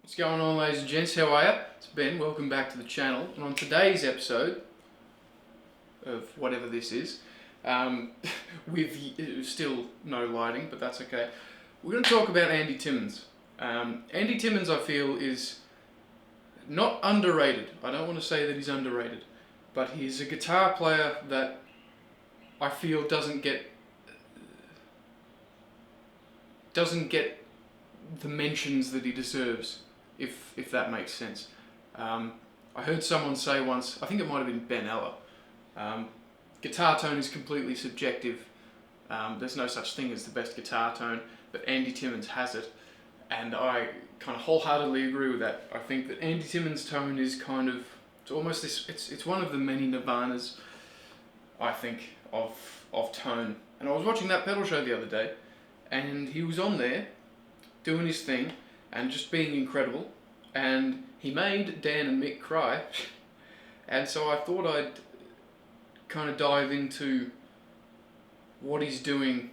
What's going on, ladies and gents? How are you? It's Ben. Welcome back to the channel. And on today's episode of whatever this is, with still no lighting, but that's okay. We're going to talk about Andy Timmons. Andy Timmons, I feel, is not underrated. I don't want to say that he's underrated, but he's a guitar player that I feel doesn't get the mentions that he deserves, if that makes sense. I heard someone say once, I think it might have been Ben Ella, guitar tone is completely subjective. There's no such thing as the best guitar tone, but Andy Timmons has it, and I kind of wholeheartedly agree with that. I think that Andy Timmons' tone is kind of, it's almost this, it's one of the many nirvanas, I think, of tone. And I was watching that pedal show the other day, and he was on there doing his thing and just being incredible, and he made Dan and Mick cry. And so I thought I'd kind of dive into what he's doing,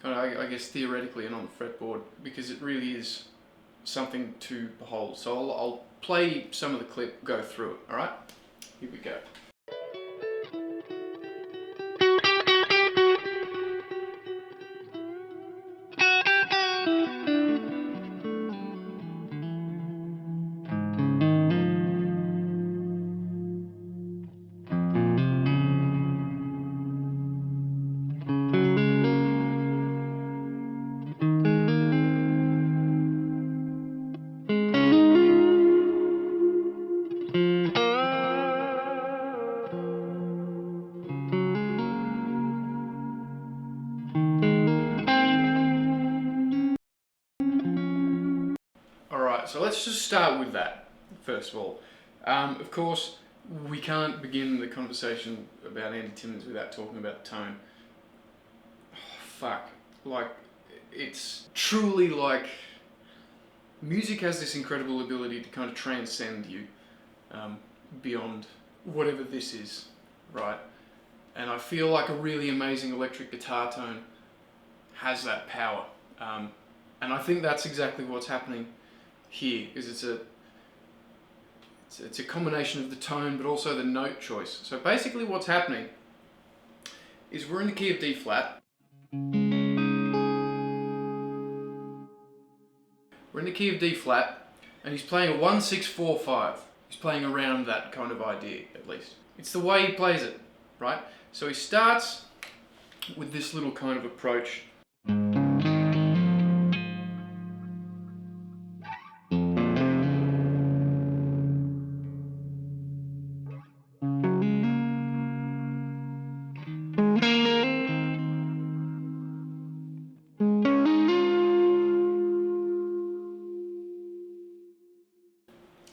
kind of, I guess, theoretically and on the fretboard, because it really is something to behold. So I'll play some of the clip, go through it. All right, here we go. Alright, so let's just start with that, first of all. Of course, we can't begin the conversation about Andy Timmons without talking about tone. Oh, fuck. Like, it's truly like, music has this incredible ability to kind of transcend you beyond whatever this is, right? And I feel like a really amazing electric guitar tone has that power. And I think that's exactly what's happening here, is it's a combination of the tone but also the note choice. So basically what's happening is we're in the key of D flat. We're in the key of D flat, and he's playing a 1-6-4-5. He's playing around that kind of idea, at least. It's the way he plays it, right? So he starts with this little kind of approach.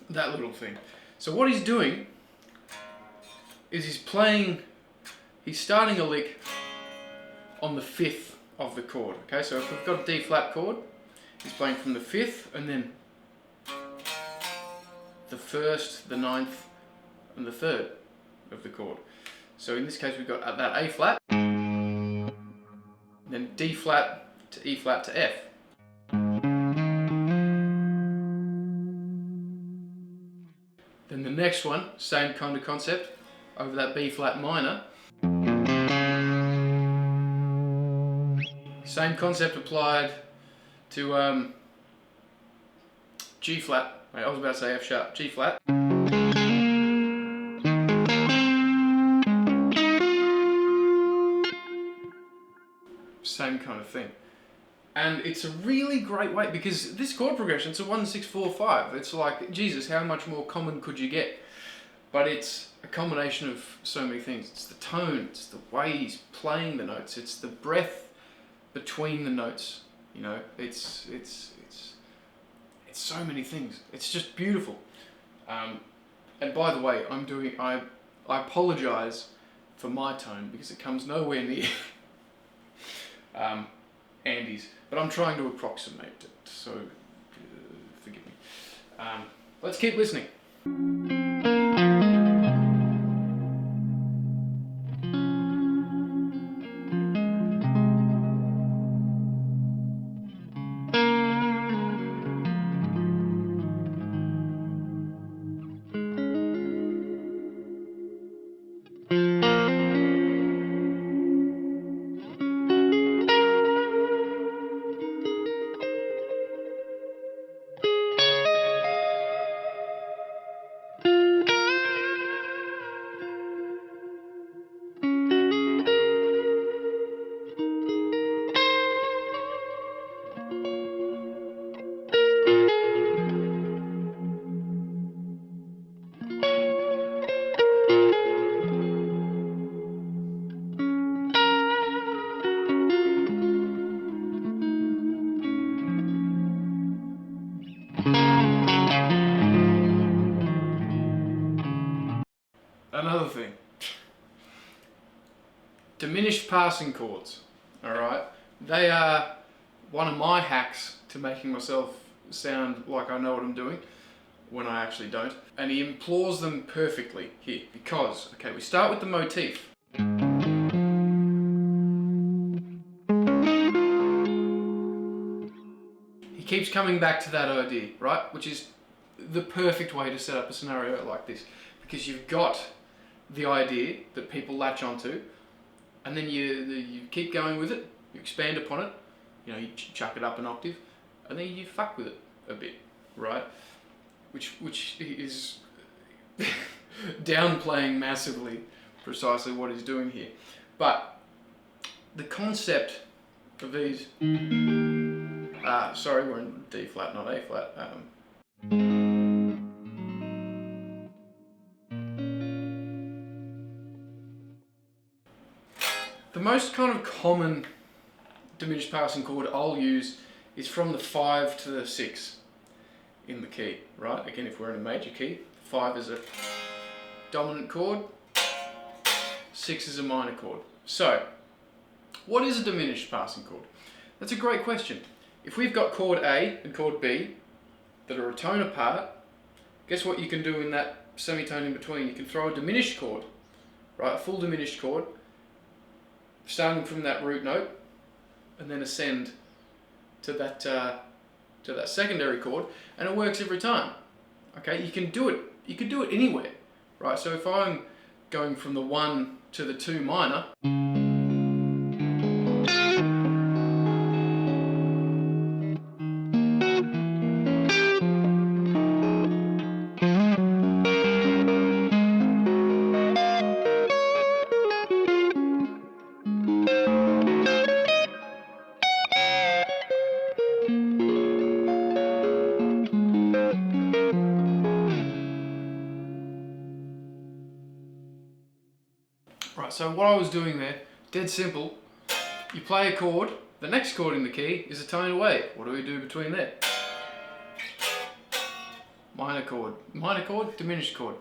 That little thing. So what he's doing is he's starting a lick on the 5th of the chord. Okay, so if we've got a D flat chord, he's playing from the 5th and then the 1st, the 9th, and the 3rd of the chord. So in this case we've got that A flat, then D flat to E flat to F. Then the next one, same kind of concept, over that B flat minor. Same concept applied to G flat. Wait, I was about to say F sharp, G flat. Same kind of thing. And it's a really great way, because this chord progression, it's a 1-6-4-5. It's like, Jesus, how much more common could you get? But it's a combination of so many things. It's the tone, it's the way he's playing the notes, it's the breath between the notes. You know, it's so many things. It's just beautiful. And by the way, I apologize for my tone, because it comes nowhere near Andy's, but I'm trying to approximate it, so forgive me. Let's keep listening. Diminished passing chords, alright? They are one of my hacks to making myself sound like I know what I'm doing when I actually don't. And he implores them perfectly here because, okay, we start with the motif. He keeps coming back to that idea, right? Which is the perfect way to set up a scenario like this, because you've got the idea that people latch onto, and then you keep going with it, you expand upon it, you know, you chuck it up an octave, and then you fuck with it a bit, right? Which is downplaying massively precisely what he's doing here. But the concept of these, sorry, we're in D flat, not A flat. The most kind of common diminished passing chord I'll use is from the 5 to the 6 in the key, right? Again, if we're in a major key, 5 is a dominant chord, 6 is a minor chord. So, what is a diminished passing chord? That's a great question. If we've got chord A and chord B that are a tone apart, guess what you can do in that semitone in between? You can throw a diminished chord, right? A full diminished chord, starting from that root note, and then ascend to that secondary chord, and it works every time. Okay, you can do it. You can do it anywhere, right? So if I'm going from the 1 to the 2 minor, right, so what I was doing there, dead simple. You play a chord, the next chord in the key is a tone away. What do we do between there? Minor chord, diminished chord.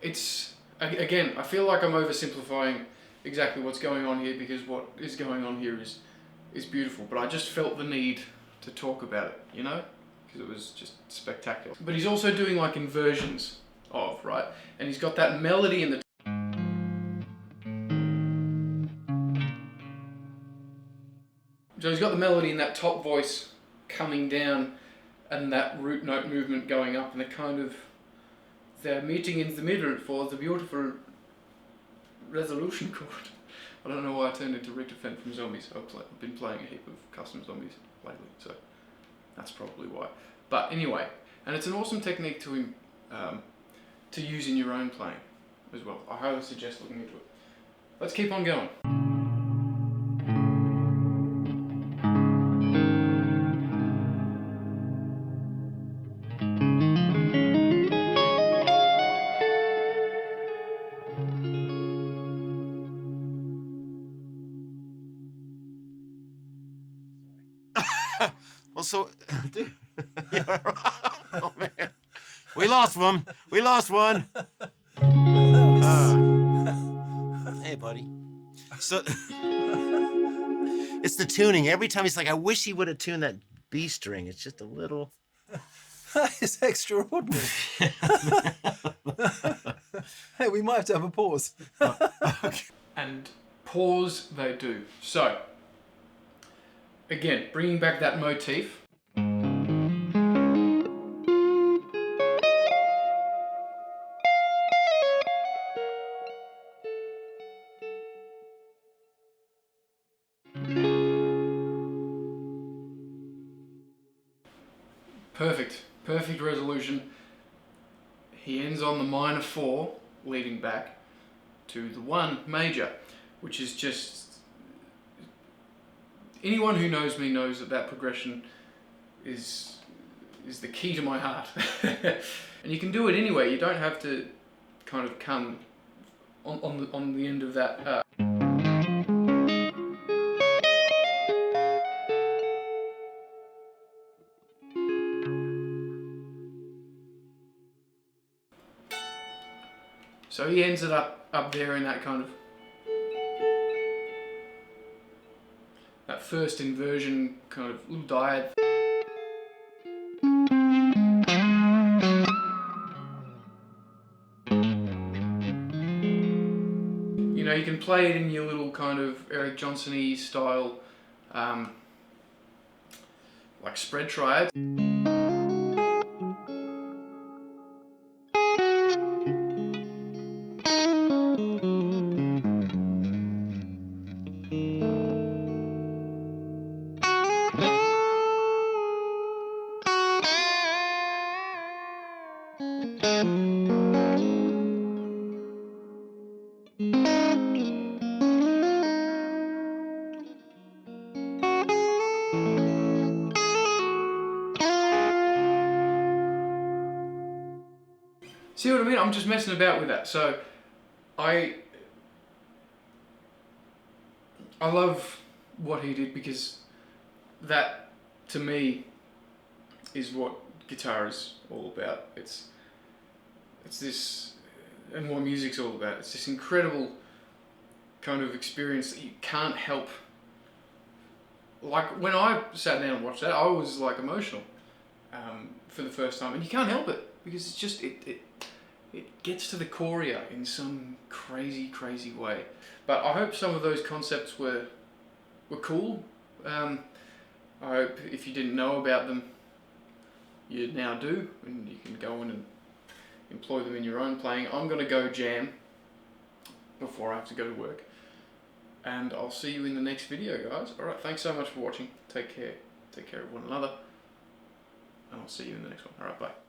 It's, again, I feel like I'm oversimplifying exactly what's going on here, because what is going on here is beautiful, but I just felt the need to talk about it, you know? Because it was just spectacular. But he's also doing like inversions of, right? And he's got that melody in the So he's got the melody in that top voice coming down and that root note movement going up, and they're meeting in the middle for the beautiful resolution chord. I don't know why I turned into Richter Fent from Zombies. I've been playing a heap of custom zombies lately, so that's probably why. But anyway, and it's an awesome technique to use in your own playing as well. I highly suggest looking into it. Let's keep on going. Well, so, dude, oh man, we lost one. We lost one. Hey, buddy. So it's the tuning. Every time he's like, I wish he would have tuned that B string. It's just a little. It's extraordinary. Hey, we might have to have a pause. And pause they do. So, again, bringing back that motif. Perfect resolution. He ends on the minor 4, leading back to the 1 major, which is just, anyone who knows me knows that progression is the key to my heart. And you can do it anyway. You don't have to kind of come on the end of that. So he ends it up there in that kind of. first inversion kind of little dyad. You know, you can play it in your little kind of Eric Johnson-y style, like spread triad. See what I mean? I'm just messing about with that. So I love what he did, because that, to me, is what guitar is all about. It's this, and what music's all about. It's this incredible kind of experience that you can't help. Like when I sat down and watched that, I was like emotional for the first time, and you can't help it, because it's just it gets to the chorea in some crazy way. But I hope some of those concepts were cool. I hope if you didn't know about them, you now do, and you can go in and employ them in your own playing. I'm going to go jam before I have to go to work, and I'll see you in the next video, guys. Alright, thanks so much for watching. Take care of one another, and I'll see you in the next one. Alright, bye.